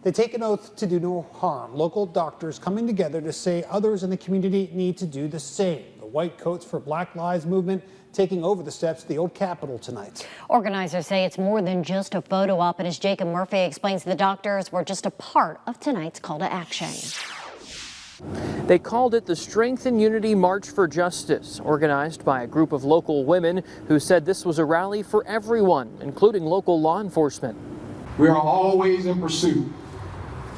They take an oath to do no harm. Local doctors coming together to say others in the community need to do the same. The white coats for Black Lives Movement taking over the steps of the old Capitol tonight. Organizers say it's more than just a photo op, and as Jacob Murphy explains, the doctors were just a part of tonight's call to action. They called it the Strength and Unity March for Justice, organized by a group of local women who said this was a rally for everyone, including local law enforcement. We are always in pursuit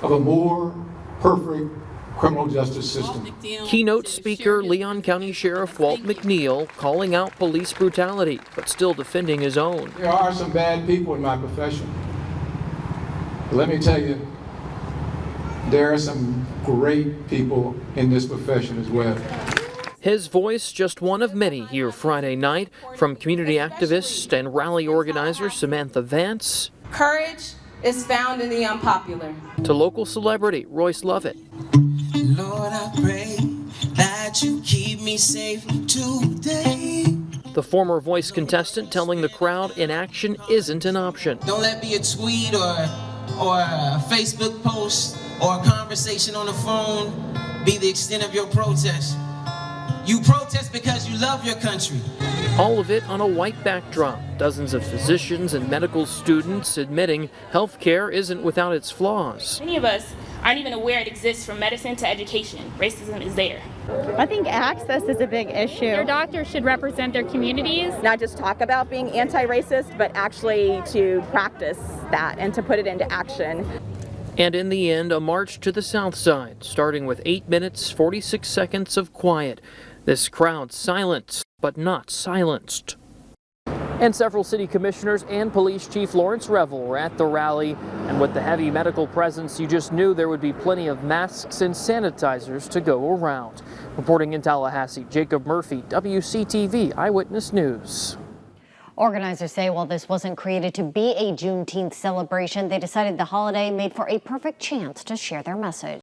of a more perfect criminal justice system. Keynote speaker Leon County Sheriff Walt McNeil calling out police brutality, but still defending his own. There are some bad people in my profession. But let me tell you, there are some great people in this profession as well. His voice just one of many here Friday night from community activist and rally organizer Samantha Vance. Courage is found in the unpopular. To local celebrity Royce Lovett. Lord, I pray that you keep me safe today. The former Voice contestant telling the crowd inaction isn't an option. Don't let me a tweet or a Facebook post or a conversation on the phone be the extent of your protest. You protest because you love your country. All of it on a white backdrop. Dozens of physicians and medical students admitting healthcare isn't without its flaws. Many of us aren't even aware it exists from medicine to education. Racism is there. I think access is a big issue. Your doctors should represent their communities. Not just talk about being anti-racist, but actually to practice that and to put it into action. And in the end, a march to the south side, starting with 8 minutes, 46 seconds of quiet. This crowd silenced, but not silenced. And several city commissioners and police chief Lawrence Revel were at the rally. And with the heavy medical presence, you just knew there would be plenty of masks and sanitizers to go around. Reporting in Tallahassee, Jacob Murphy, WCTV Eyewitness News. Organizers say while this wasn't created to be a Juneteenth celebration, they decided the holiday made for a perfect chance to share their message.